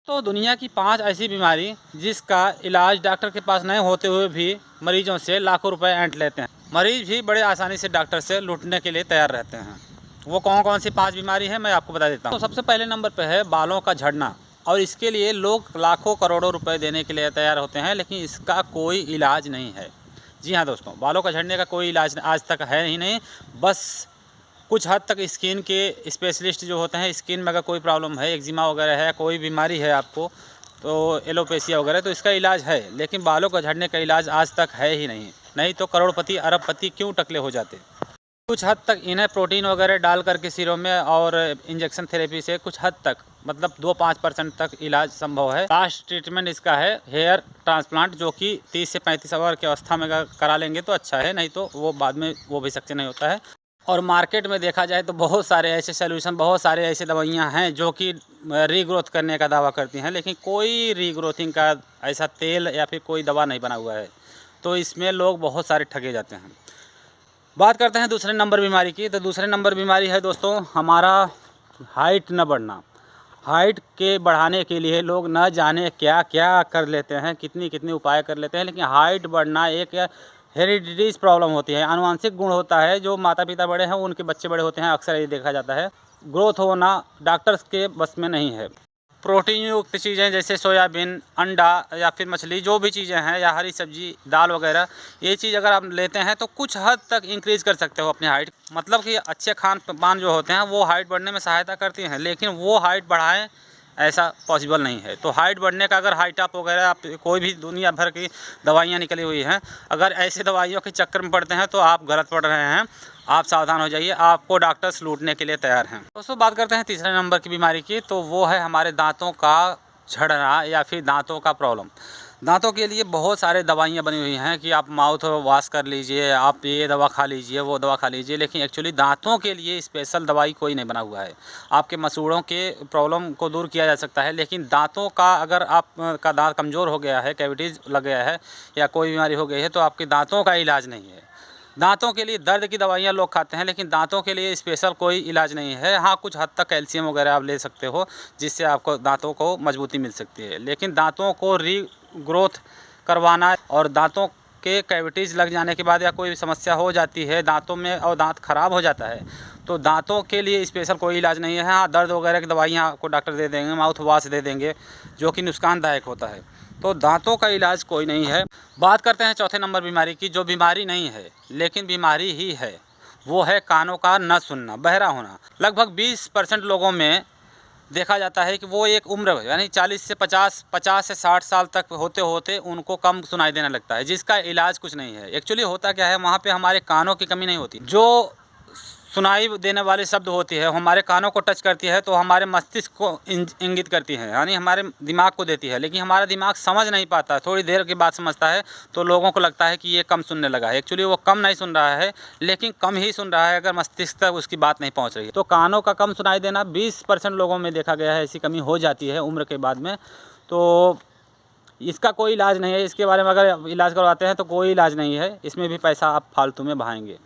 तो दुनिया की 5 ऐसी बीमारी जिसका इलाज डॉक्टर के पास नहीं होते हुए भी मरीजों से लाखों रुपए ऐंठ लेते हैं। मरीज भी बड़े आसानी से डॉक्टर से लूटने के लिए तैयार रहते हैं। वो कौन कौन सी 5 बीमारी है मैं आपको बता देता हूँ। तो सबसे पहले नंबर पे है बालों का झड़ना, और इसके लिए लोग लाखों करोड़ों रुपए देने के लिए तैयार होते हैं, लेकिन इसका कोई इलाज नहीं है। जी हाँ दोस्तों, बालों का झड़ने का कोई इलाज आज तक है ही नहीं। बस कुछ हद तक स्किन के स्पेशलिस्ट जो होते हैं, स्किन में अगर कोई प्रॉब्लम है, एक्जिमा वगैरह है, कोई बीमारी है आपको, तो एलोपेशिया वगैरह, तो इसका इलाज है। लेकिन बालों का झड़ने का इलाज आज तक है ही नहीं तो करोड़पति अरबपति क्यों टकले हो जाते। कुछ हद तक इन्हें प्रोटीन वगैरह डाल करके सिरों में और इंजेक्शन थेरेपी से कुछ हद तक मतलब 2-5% तक इलाज संभव है। लास्ट ट्रीटमेंट इसका है हेयर ट्रांसप्लांट, जो कि 30 से 35 वर्ष की अवस्था में अगर करा लेंगे तो अच्छा है, नहीं तो वो बाद में वो भी सक्सेस नहीं होता है। और मार्केट में देखा जाए तो बहुत सारे ऐसे सॉल्यूशन, बहुत सारे ऐसे दवाइयाँ हैं जो कि रीग्रोथ करने का दावा करती हैं, लेकिन कोई रीग्रोथिंग का ऐसा तेल या फिर कोई दवा नहीं बना हुआ है। तो इसमें लोग बहुत सारे ठगे जाते हैं। बात करते हैं दूसरे नंबर बीमारी की। तो दूसरे नंबर बीमारी है दोस्तों हमारा हाइट न बढ़ना। हाइट के बढ़ाने के लिए लोग न जाने क्या क्या कर लेते हैं, कितनी कितनी उपाय कर लेते हैं, लेकिन हाइट बढ़ना एक हेरिडिटीज प्रॉब्लम होती है, आनुवंशिक गुण होता है। जो माता पिता बड़े हैं उनके बच्चे बड़े होते हैं, अक्सर ये देखा जाता है। ग्रोथ होना डॉक्टर्स के बस में नहीं है। प्रोटीन युक्त चीज़ें जैसे सोयाबीन, अंडा या फिर मछली, जो भी चीज़ें हैं, या हरी सब्जी, दाल वगैरह, ये चीज़ अगर आप लेते हैं तो कुछ हद तक इंक्रीज़ कर सकते हो अपनी हाइट। मतलब कि अच्छे खान पान जो होते हैं वो हाइट बढ़ने में सहायता करती हैं, लेकिन वो हाइट बढ़ाएं ऐसा पॉसिबल नहीं है। तो हाइट बढ़ने का अगर हाइट अप वगैरह आप कोई भी दुनिया भर की दवाइयाँ निकली हुई हैं, अगर ऐसे दवाइयों के चक्कर में पड़ते हैं तो आप गलत पड़ रहे हैं। आप सावधान हो जाइए, आपको डॉक्टर्स लूटने के लिए तैयार हैं। दोस्तों बात करते हैं तीसरे नंबर की बीमारी की। तो वो है हमारे दांतों का झड़ना या फिर दांतों का प्रॉब्लम। दांतों के लिए बहुत सारे दवाइयाँ बनी हुई हैं कि आप माउथ वॉश कर लीजिए, आप ये दवा खा लीजिए, वो दवा खा लीजिए, लेकिन एक्चुअली दांतों के लिए स्पेशल दवाई कोई नहीं बना हुआ है। आपके मसूड़ों के प्रॉब्लम को दूर किया जा सकता है, लेकिन दांतों का अगर आप का दांत कमज़ोर हो गया है, कैविटीज़ लग गया है या कोई बीमारी हो गई है, तो आपके दांतों का इलाज नहीं है। दांतों के लिए दर्द की दवाइयाँ लोग खाते हैं, लेकिन दांतों के लिए स्पेशल कोई इलाज नहीं है। हाँ, कुछ हद तक कैल्शियम वगैरह आप ले सकते हो, जिससे आपको दांतों को मजबूती मिल सकती है। लेकिन दांतों को रीग्रोथ करवाना और दांतों के कैविटीज़ लग जाने के बाद या कोई समस्या हो जाती है दांतों में और दांत ख़राब हो जाता है, तो दांतों के लिए स्पेशल कोई इलाज नहीं है। हाँ, दर्द वगैरह की दवाइयाँ आपको डॉक्टर दे देंगे, माउथ वॉश दे देंगे, जो कि नुकसानदायक होता है। तो दांतों का इलाज कोई नहीं है। बात करते हैं चौथे नंबर बीमारी की, जो बीमारी नहीं है लेकिन बीमारी ही है। वो है कानों का न सुनना, बहरा होना। लगभग 20% लोगों में देखा जाता है कि वो एक उम्र यानी 40 से 50, 50 से 60 साल तक होते होते उनको कम सुनाई देने लगता है, जिसका इलाज कुछ नहीं है। एक्चुअली होता क्या है, वहाँ पे हमारे कानों की कमी नहीं होती। जो सुनाई देने वाले शब्द होती है हमारे कानों को टच करती है, तो हमारे मस्तिष्क को इंगित करती है, यानी हमारे दिमाग को देती है, लेकिन हमारा दिमाग समझ नहीं पाता। थोड़ी देर के बाद समझता है, तो लोगों को लगता है कि ये कम सुनने लगा है। एक्चुअली वो कम नहीं सुन रहा है, लेकिन कम ही सुन रहा है अगर मस्तिष्क तक उसकी बात नहीं पहुंच रही है। तो कानों का कम सुनाई देना 20% लोगों में देखा गया है, ऐसी कमी हो जाती है उम्र के बाद में। तो इसका कोई इलाज नहीं है। इसके बारे में अगर इलाज करवाते हैं तो कोई इलाज नहीं है, इसमें भी पैसा आप फालतू में बहाएंगे।